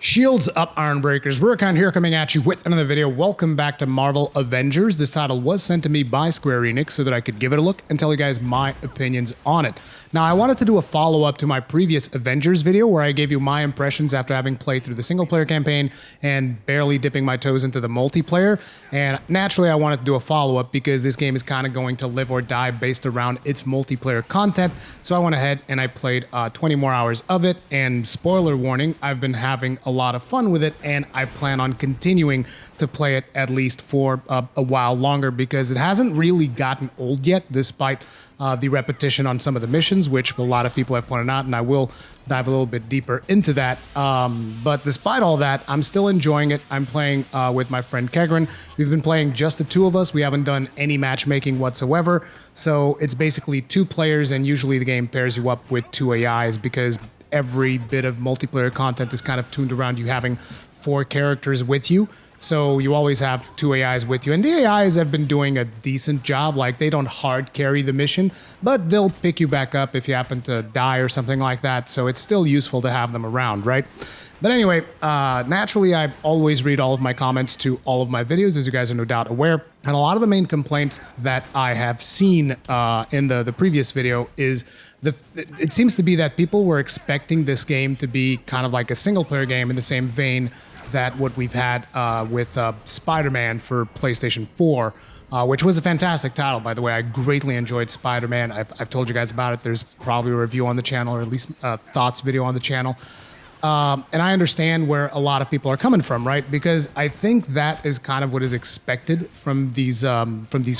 Shields up, Iron Breakers. Rurikhan here coming at you with another video. Welcome back to Marvel Avengers. This title was sent to me by Square Enix so that I could give it a look and tell you guys my opinions on it. Now, I wanted to do a follow-up to my previous Avengers video where I gave you my impressions after having played through the single-player campaign and barely dipping my toes into the multiplayer. And naturally, I wanted to do a follow-up because this game is kind of going to live or die based around its multiplayer content. So I went ahead and I played 20 more hours of it. And spoiler warning, I've been having a lot of fun with it, and I plan on continuing to play it at least for a while longer because it hasn't really gotten old yet, despite the repetition on some of the missions, which a lot of people have pointed out, and I will dive a little bit deeper into that. But despite all that, I'm still enjoying it. I'm playing with my friend Kegrin. We've been playing just the two of us. We haven't done any matchmaking whatsoever. So it's basically two players, and usually the game pairs you up with two AIs because every bit of multiplayer content is kind of tuned around you having 4 characters with you. So you always have 2 AIs with you. And the AIs have been doing a decent job. Like, they don't hard carry the mission, but they'll pick you back up if you happen to die or something like that. So it's still useful to have them around, right? But anyway, naturally, I always read all of my comments to all of my videos, as you guys are no doubt aware. And a lot of the main complaints that I have seen in the previous video is it seems to be that people were expecting this game to be kind of like a single-player game in the same vein that what we've had with Spider-Man for PlayStation 4, which was a fantastic title, by the way. I greatly enjoyed Spider-Man. I've told you guys about it. There's probably a review on the channel, or at least a thoughts video on the channel. And I understand where a lot of people are coming from, right? Because I think that is kind of what is expected from these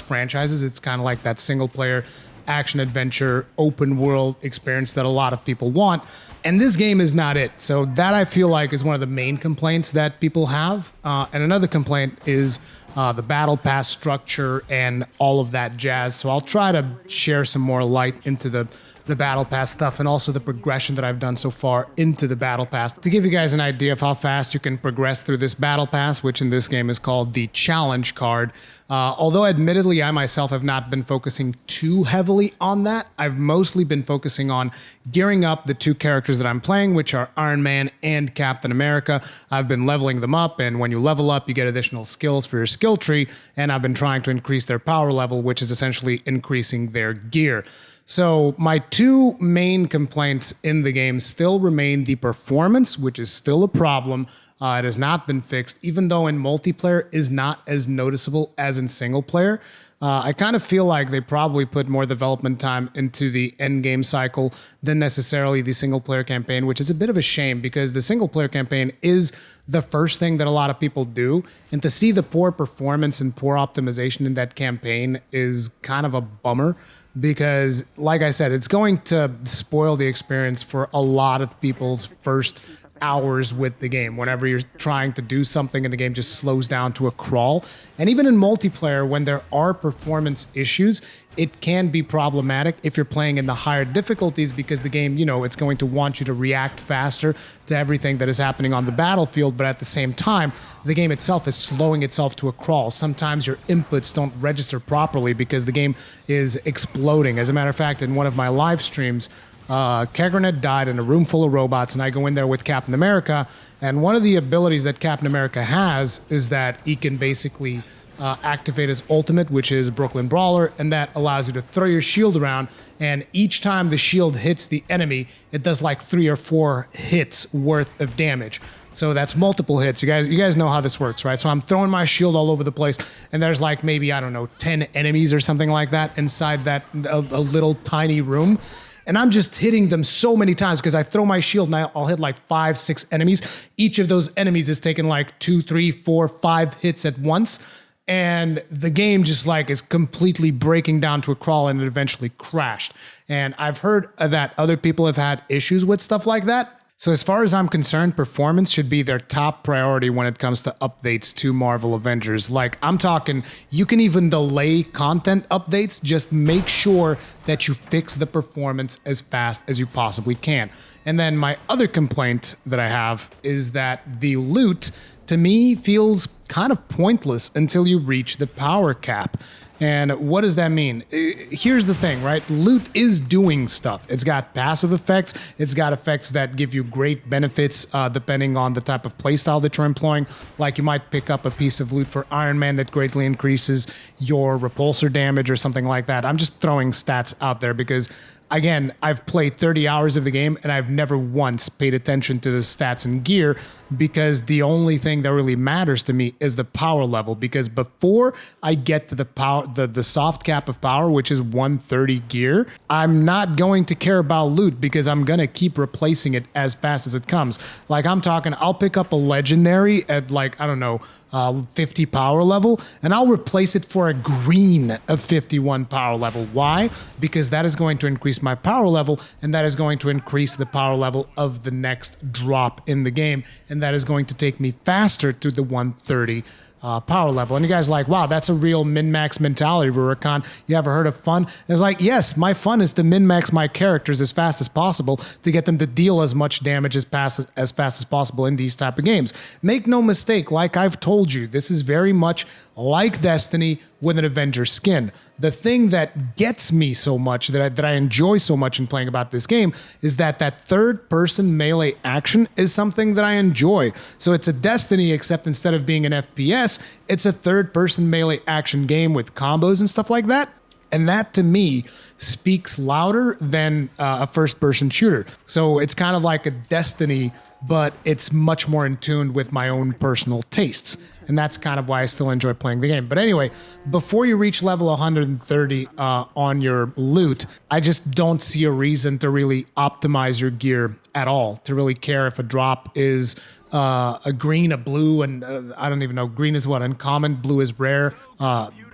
franchises. It's kind of like that single-player action-adventure, open-world experience that a lot of people want. And this game is not it. So that, I feel like, is one of the main complaints that people have. And another complaint is the battle pass structure and all of that jazz. So I'll try to share some more light into the battle pass stuff and also the progression that I've done so far into the battle pass to give you guys an idea of how fast you can progress through this battle pass, which in this game is called the challenge card. Although admittedly I myself have not been focusing too heavily on that, I've mostly been focusing on gearing up the 2 characters that I'm playing, which are Iron Man and Captain America. I've been leveling them up, and when you level up, you get additional skills for your skill tree, and I've been trying to increase their power level, which is essentially increasing their gear. So my 2 main complaints in the game still remain the performance, which is still a problem. It has not been fixed, even though in multiplayer is not as noticeable as in single player. I kind of feel like they probably put more development time into the end game cycle than necessarily the single player campaign, which is a bit of a shame because the single player campaign is the first thing that a lot of people do. And to see the poor performance and poor optimization in that campaign is kind of a bummer. Because, like I said, it's going to spoil the experience for a lot of people's first hours with the game. Whenever you're trying to do something and the game just slows down to a crawl. And even in multiplayer, when there are performance issues, it can be problematic if you're playing in the higher difficulties because the game, you know, it's going to want you to react faster to everything that is happening on the battlefield, but at the same time, the game itself is slowing itself to a crawl. Sometimes your inputs don't register properly because the game is exploding. As a matter of fact, in one of my live streams, Kegrin had died in a room full of robots, and I go in there with Captain America, and one of the abilities that Captain America has is that he can basically activate his ultimate, which is Brooklyn Brawler, and that allows you to throw your shield around, and each time the shield hits the enemy, it does like 3 or 4 hits worth of damage. So that's multiple hits. You guys know how this works, right? So I'm throwing my shield all over the place, and there's like maybe, I don't know, 10 enemies or something like that inside that a little tiny room. And I'm just hitting them so many times because I throw my shield and I'll hit like 5, 6 enemies. Each of those enemies is taking like 2, 3, 4, 5 hits at once. And the game just like is completely breaking down to a crawl, and it eventually crashed. And I've heard that other people have had issues with stuff like that. So as far as I'm concerned, performance should be their top priority when it comes to updates to Marvel Avengers. Like, I'm talking, you can even delay content updates. Just make sure that you fix the performance as fast as you possibly can. And then my other complaint that I have is that the loot, to me, feels kind of pointless until you reach the power cap. And what does that mean? Here's the thing, right? Loot is doing stuff. It's got passive effects. It's got effects that give you great benefits depending on the type of playstyle that you're employing. Like you might pick up a piece of loot for Iron Man that greatly increases your repulsor damage or something like that. I'm just throwing stats out there because again, I've played 30 hours of the game and I've never once paid attention to the stats and gear because the only thing that really matters to me is the power level. Because before I get to the power, the soft cap of power, which is 130 gear, I'm not going to care about loot because I'm going to keep replacing it as fast as it comes. Like I'm talking, I'll pick up a legendary at like, I don't know, 50 power level, and I'll replace it for a green of 51 power level. Why? Because that is going to increase my power level, and that is going to increase the power level of the next drop in the game, and that is going to take me faster to the 130 power level. And you guys are like, wow, that's a real min-max mentality, Rurikhan. You ever heard of fun? And it's like, yes, my fun is to min-max my characters as fast as possible to get them to deal as much damage as fast as possible in these type of games. Make no mistake, like I've told you, this is very much like Destiny with an Avengers skin. The thing that gets me so much, that I enjoy so much in playing about this game, is that third-person melee action is something that I enjoy. So it's a Destiny, except instead of being an FPS, it's a third-person melee action game with combos and stuff like that. And that, to me, speaks louder than a first-person shooter. So it's kind of like a Destiny, but it's much more in tune with my own personal tastes. And that's kind of why I still enjoy playing the game. But anyway, before you reach level 130 on your loot, I just don't see a reason to really optimize your gear at all, to really care if a drop is a green, a blue, and I don't even know. Green is what? Uncommon. Blue is rare.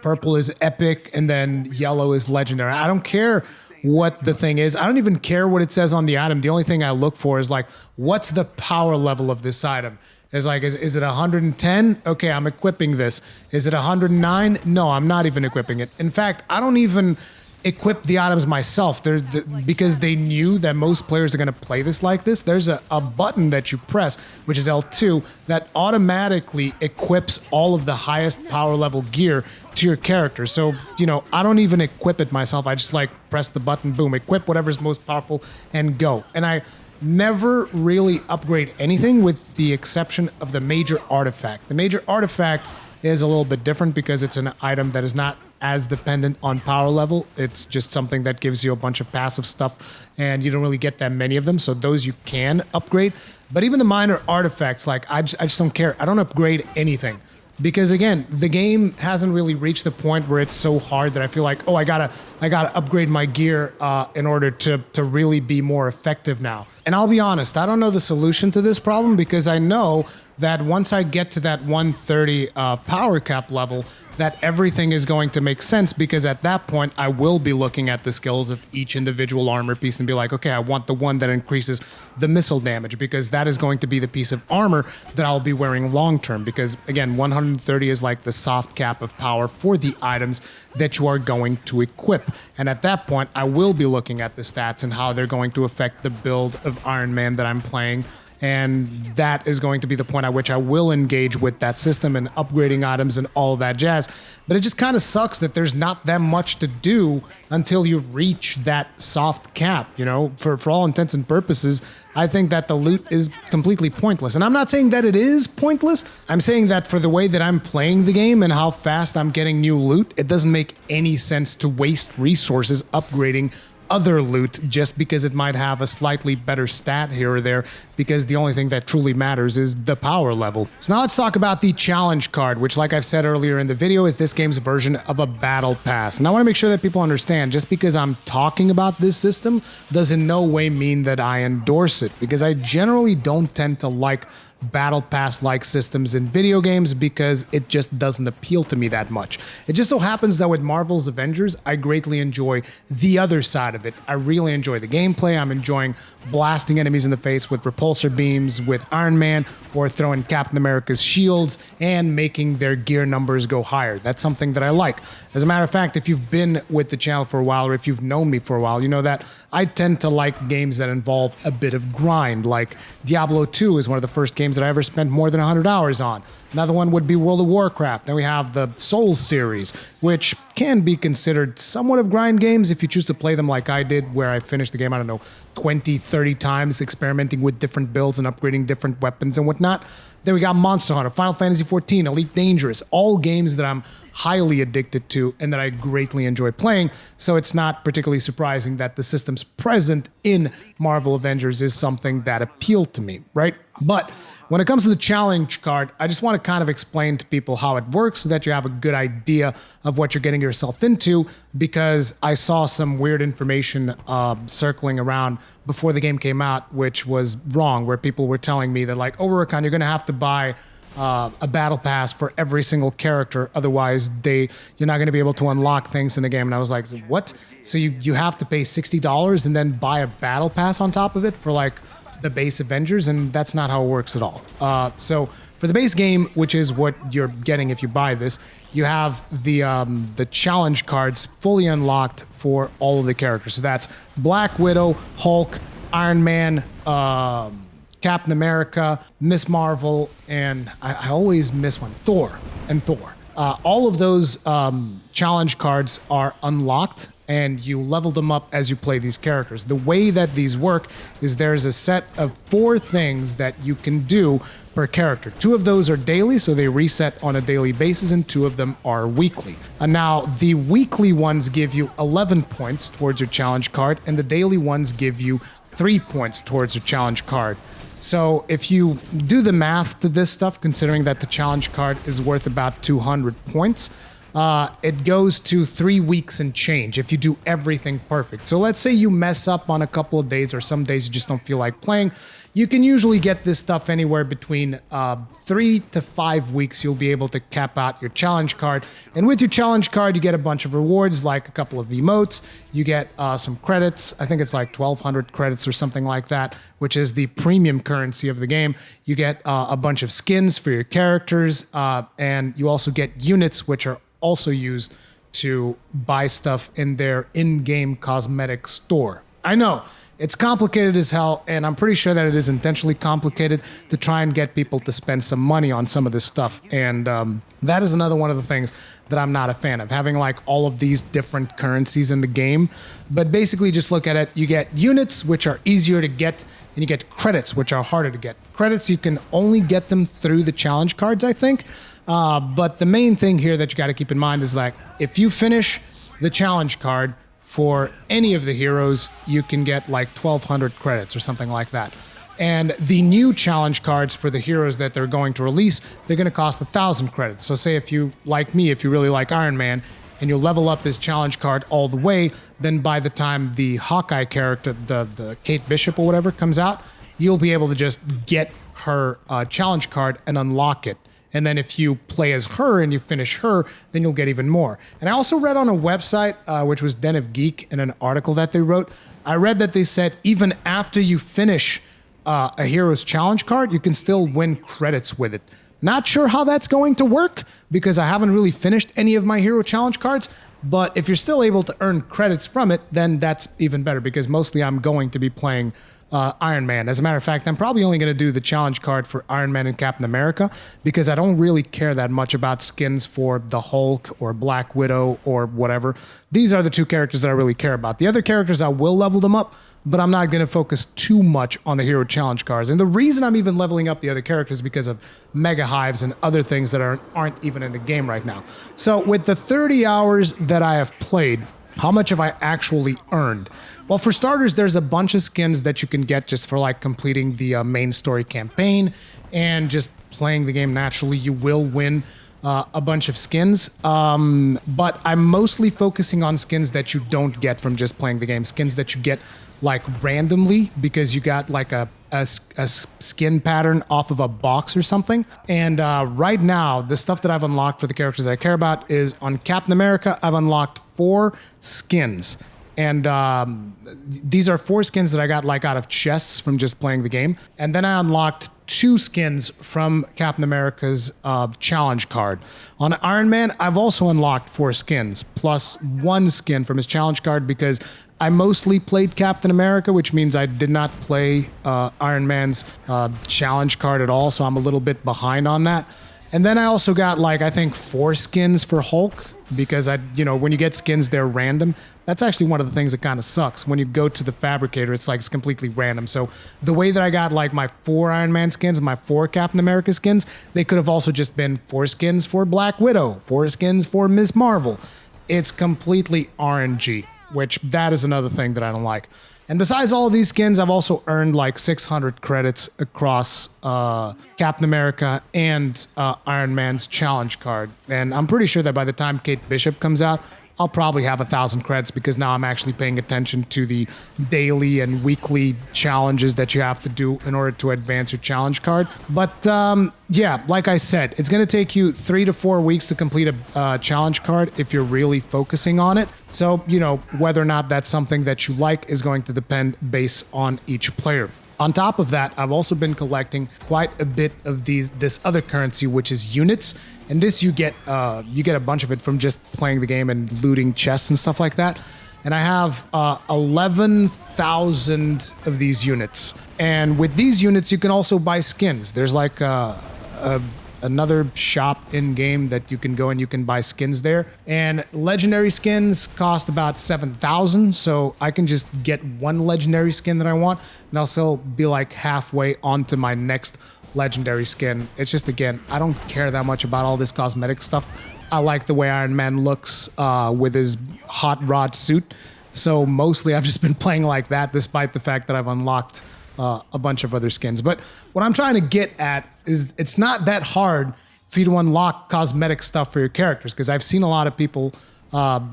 Purple is epic. And then yellow is legendary. I don't care what the thing is. I don't even care what it says on the item. The only thing I look for is like, what's the power level of this item? It's like, is it 110? Okay, I'm equipping this. Is it 109? No, I'm not even equipping it. In fact, I don't even equip the items myself. Because they knew that most players are going to play this like this. There's a button that you press, which is L2, that automatically equips all of the highest power level gear to your character. So, you know, I don't even equip it myself. I just like press the button, boom, equip whatever's most powerful and go. And I never really upgrade anything with the exception of the major artifact. The major artifact is a little bit different because it's an item that is not as dependent on power level. It's just something that gives you a bunch of passive stuff and you don't really get that many of them. So those you can upgrade. But even the minor artifacts, like I just don't care. I don't upgrade anything. Because again, the game hasn't really reached the point where it's so hard that I feel like, oh, I gotta upgrade my gear in order to really be more effective now. And I'll be honest, I don't know the solution to this problem because I know that once I get to that 130 power cap level, that everything is going to make sense because at that point, I will be looking at the skills of each individual armor piece and be like, okay, I want the one that increases the missile damage because that is going to be the piece of armor that I'll be wearing long term because, again, 130 is like the soft cap of power for the items that you are going to equip. And at that point, I will be looking at the stats and how they're going to affect the build of Iron Man that I'm playing. And that is going to be the point at which I will engage with that system and upgrading items and all that jazz. But it just kind of sucks that there's not that much to do until you reach that soft cap, you know? For all intents and purposes, I think that the loot is completely pointless. And I'm not saying that it is pointless. I'm saying that for the way that I'm playing the game and how fast I'm getting new loot, it doesn't make any sense to waste resources upgrading other loot just because it might have a slightly better stat here or there, because the only thing that truly matters is the power level. So now let's talk about the challenge card, which, like I've said earlier in the video, is this game's version of a battle pass. And I want to make sure that people understand, just because I'm talking about this system does in no way mean that I endorse it, because I generally don't tend to like battle pass like systems in video games because it just doesn't appeal to me that much. It just so happens that with Marvel's Avengers, I greatly enjoy the other side of it. I really enjoy the gameplay. I'm enjoying blasting enemies in the face with repulsor beams with Iron Man, or throwing Captain America's shields and making their gear numbers go higher. That's something that I like. As a matter of fact, if you've been with the channel for a while, or if you've known me for a while, you know that I tend to like games that involve a bit of grind. Like Diablo 2 is one of the first games games that I ever spent more than 100 hours on. Another one would be World of Warcraft. Then we have the Souls series, which can be considered somewhat of grind games if you choose to play them like I did, where I finished the game, I don't know, 20, 30 times, experimenting with different builds and upgrading different weapons and whatnot. Then we got Monster Hunter, Final Fantasy XIV, Elite Dangerous, all games that I'm highly addicted to and that I greatly enjoy playing. So it's not particularly surprising that the systems present in Marvel Avengers is something that appealed to me, right? But when it comes to the challenge card, I just want to kind of explain to people how it works so that you have a good idea of what you're getting yourself into, because I saw some weird information circling around before the game came out, which was wrong, where people were telling me that like, oh, Rurikhan, you're going to have to buy a battle pass for every single character, otherwise you're not going to be able to unlock things in the game. And I was like, what? So you have to pay $60 and then buy a battle pass on top of it for like the base Avengers, and that's not how it works at all. So for the base game, which is what you're getting if you buy this, you have the challenge cards fully unlocked for all of the characters. So that's Black Widow, Hulk, Iron Man, Captain America, Miss Marvel, and I always miss one, Thor. All of those challenge cards are unlocked, and you level them up as you play these characters. The way that these work is there's a set of 4 things that you can do per character. 2 of those are daily, so they reset on a daily basis, and 2 of them are weekly. And now, the weekly ones give you 11 points towards your challenge card, and the daily ones give you 3 points towards your challenge card. So if you do the math to this stuff, considering that the challenge card is worth about 200 points, it goes to 3 weeks and change if you do everything perfect. So let's say you mess up on a couple of days, or some days you just don't feel like playing. You can usually get this stuff anywhere between 3 to 5 weeks. You'll be able to cap out your challenge card. And with your challenge card, you get a bunch of rewards, like a couple of emotes. You get some credits. I think it's like 1,200 credits or something like that, which is the premium currency of the game. You get a bunch of skins for your characters, and you also get units, which are also used to buy stuff in their in-game cosmetic store. I know, it's complicated as hell, and I'm pretty sure that it is intentionally complicated to try and get people to spend some money on some of this stuff. And that is another one of the things that I'm not a fan of, having like all of these different currencies in the game. But basically, just look at it. You get units, which are easier to get, and you get credits, which are harder to get. Credits, you can only get them through the challenge cards, I think. But the main thing here that you got to keep in mind is like, if you finish the challenge card for any of the heroes, you can get like 1,200 credits or something like that. And the new challenge cards for the heroes that they're going to release, they're going to cost 1,000 credits. So say if you, like me, if you really like Iron Man, and you level up his challenge card all the way, then by the time the Hawkeye character, the Kate Bishop or whatever, comes out, you'll be able to just get her challenge card and unlock it. And then if you play as her and you finish her, then you'll get even more. And I also read on a website, which was Den of Geek, in an article that they wrote, I read that they said even after you finish a hero's challenge card, you can still win credits with it. Not sure how that's going to work, because I haven't really finished any of my hero challenge cards. But if you're still able to earn credits from it, then that's even better, because mostly I'm going to be playing Iron Man. As a matter of fact, I'm probably only going to do the challenge card for Iron Man and Captain America, because I don't really care that much about skins for the Hulk or Black Widow or whatever. These are the 2 characters that I really care about. The other characters, I will level them up, but I'm not going to focus too much on the hero challenge cards. And the reason I'm even leveling up the other characters is because of mega hives and other things that aren't even in the game right now. So with the 30 hours that I have played, how much have I actually earned? Well, for starters, there's a bunch of skins that you can get just for like completing the main story campaign and just playing the game naturally. You will win a bunch of skins, but I'm mostly focusing on skins that you don't get from just playing the game. Skins that you get like randomly because you got like a skin pattern off of a box or something. And right now, the stuff that I've unlocked for the characters that I care about is on Captain America, I've unlocked 4 skins. And these are 4 skins that I got like out of chests from just playing the game. And then I unlocked 2 skins from Captain America's challenge card. On Iron Man, I've also unlocked 4 skins, plus 1 skin from his challenge card, because I mostly played Captain America, which means I did not play Iron Man's challenge card at all, so I'm a little bit behind on that. And then I also got, like, I think 4 skins for Hulk, because when you get skins, they're random. That's actually one of the things that kind of sucks. When you go to the fabricator, it's like it's completely random. So the way that I got like my 4 Iron Man skins and my 4 Captain America skins, they could have also just been 4 skins for Black Widow, 4 skins for Ms. Marvel. It's completely RNG, which that is another thing that I don't like. And besides all of these skins, I've also earned like 600 credits across Captain America and Iron Man's challenge card. And I'm pretty sure that by the time Kate Bishop comes out, I'll probably have 1,000 credits, because now I'm actually paying attention to the daily and weekly challenges that you have to do in order to advance your challenge card. But yeah, like I said, it's going to take you 3 to 4 weeks to complete a challenge card if you're really focusing on it. So, whether or not that's something that you like is going to depend based on each player. On top of that, I've also been collecting quite a bit of this other currency, which is units. And this you get a bunch of it from just playing the game and looting chests and stuff like that. And I have 11,000 of these units. And with these units, you can also buy skins. There's like another shop in game that you can go and you can buy skins there. And legendary skins cost about 7,000, so I can just get 1 legendary skin that I want, and I'll still be like halfway onto my next legendary skin. It's just, again, I don't care that much about all this cosmetic stuff. I like the way Iron Man looks with his hot rod suit, so mostly I've just been playing like that, despite the fact that I've unlocked a bunch of other skins. But what I'm trying to get at is it's not that hard for you to unlock cosmetic stuff for your characters, because I've seen a lot of people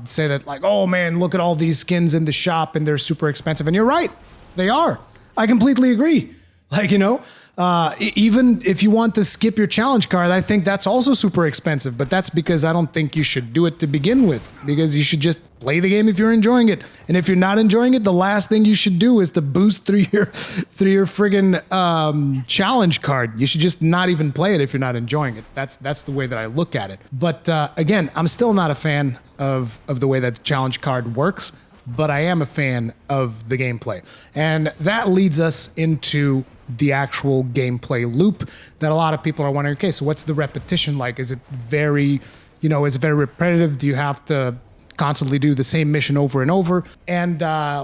say that, like, oh man, look at all these skins in the shop and they're super expensive. And you're right, they are. I completely agree. Like, even if you want to skip your challenge card, I think that's also super expensive, but that's because I don't think you should do it to begin with, because you should just play the game if you're enjoying it. And if you're not enjoying it, the last thing you should do is to boost through your friggin' challenge card. You should just not even play it if you're not enjoying it. That's the way that I look at it. But again, I'm still not a fan of the way that the challenge card works, but I am a fan of the gameplay. And that leads us into the actual gameplay loop that a lot of people are wondering, okay, so what's the repetition like? Is it very repetitive? Do you have to constantly do the same mission over and over? And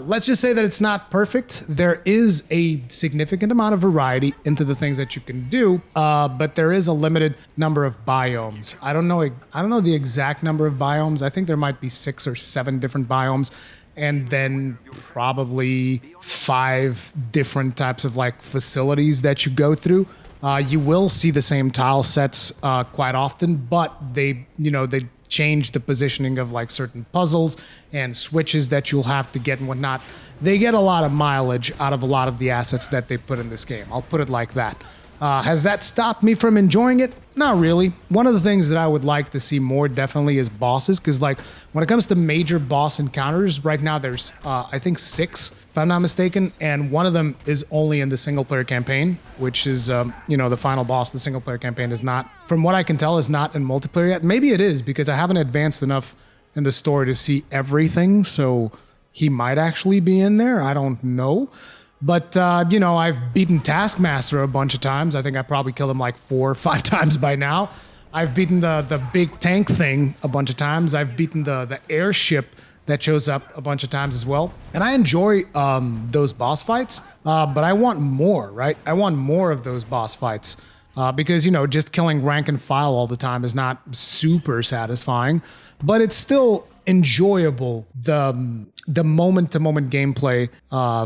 let's just say that it's not perfect. There is a significant amount of variety into the things that you can do, but there is a limited number of biomes. I don't know the exact number of biomes. I think there might be 6 or 7 different biomes, and then probably 5 different types of like facilities that you go through. You will see the same tile sets quite often, but they change the positioning of like certain puzzles and switches that you'll have to get and whatnot. They get a lot of mileage out of a lot of the assets that they put in this game. I'll put it like that. Has that stopped me from enjoying it? Not really. One of the things that I would like to see more definitely is bosses, because like when it comes to major boss encounters, right now there's I think 6, if I'm not mistaken, and one of them is only in the single player campaign, which is the final boss. The single player campaign is not, from what I can tell, is not in multiplayer yet. Maybe it is, because I haven't advanced enough in the story to see everything, so he might actually be in there. I don't know. But, I've beaten Taskmaster a bunch of times. I think I probably killed him like 4 or 5 times by now. I've beaten the big tank thing a bunch of times. I've beaten the airship that shows up a bunch of times as well. And I enjoy those boss fights, but I want more, right? I want more of those boss fights because, just killing rank and file all the time is not super satisfying, but it's still enjoyable, the moment-to-moment gameplay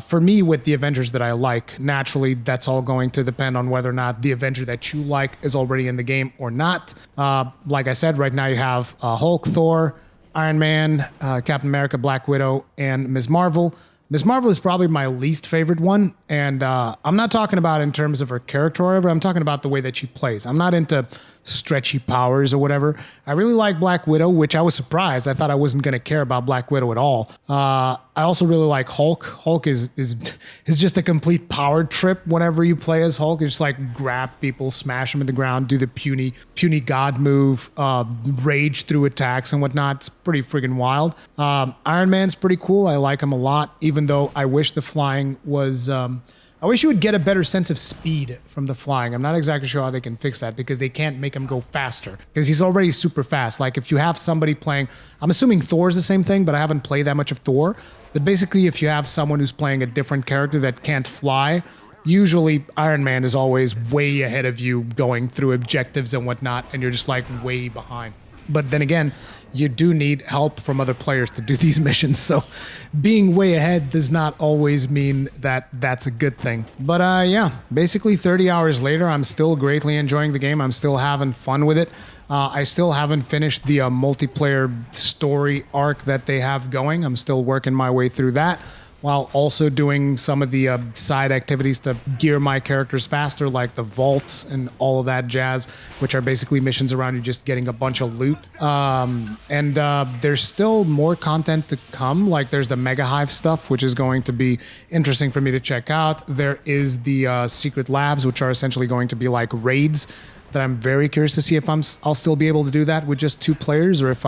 for me with the Avengers that I like. Naturally, that's all going to depend on whether or not the Avenger that you like is already in the game or not. Like I said, right now you have Hulk, Thor, Iron Man, Captain America, Black Widow, and Ms. Marvel. Miss Marvel is probably my least favorite one, and I'm not talking about in terms of her character or whatever. I'm talking about the way that she plays. I'm not into stretchy powers or whatever. I really like Black Widow, which I was surprised. I thought I wasn't going to care about Black Widow at all. I also really like Hulk. Hulk is just a complete power trip whenever you play as Hulk. You just like grab people, smash them in the ground, do the puny god move, rage through attacks and whatnot. It's pretty friggin' wild. Iron Man's pretty cool. I like him a lot, even though I wish the flying was... I wish you would get a better sense of speed from the flying. I'm not exactly sure how they can fix that because they can't make him go faster because he's already super fast. Like if you have somebody playing, I'm assuming Thor's the same thing, but I haven't played that much of Thor. But basically if you have someone who's playing a different character that can't fly, usually Iron Man is always way ahead of you going through objectives and whatnot, and you're just like way behind. But then again, you do need help from other players to do these missions, so being way ahead does not always mean that that's a good thing. But yeah, basically 30 hours later, I'm still greatly enjoying the game. I'm still having fun with it. I still haven't finished the multiplayer story arc that they have going. I'm still working my way through that, while also doing some of the side activities to gear my characters faster, like the vaults and all of that jazz, which are basically missions around you just getting a bunch of loot. And there's still more content to come, like there's the Mega Hive stuff, which is going to be interesting for me to check out. There is the secret labs, which are essentially going to be like raids, that I'm very curious to see if I'll still be able to do that with just 2 players, or if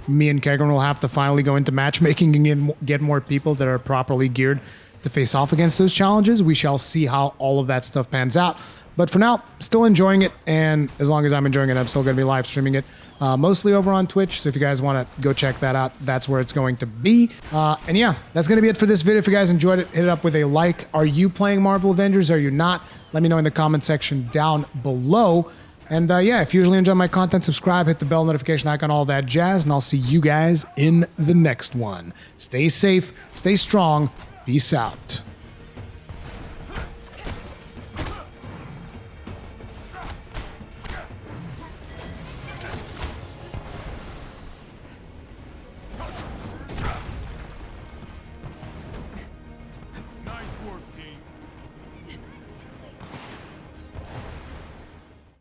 me and Kegron will have to finally go into matchmaking and get more people that are properly geared to face off against those challenges. We shall see how all of that stuff pans out. But for now, still enjoying it, and as long as I'm enjoying it, I'm still going to be live streaming it, mostly over on Twitch. So if you guys want to go check that out, that's where it's going to be. And yeah, that's going to be it for this video. If you guys enjoyed it, hit it up with a like. Are you playing Marvel Avengers? Are you not? Let me know in the comment section down below. And yeah, if you usually enjoy my content, subscribe, hit the bell notification icon, all that jazz, and I'll see you guys in the next one. Stay safe, stay strong, peace out.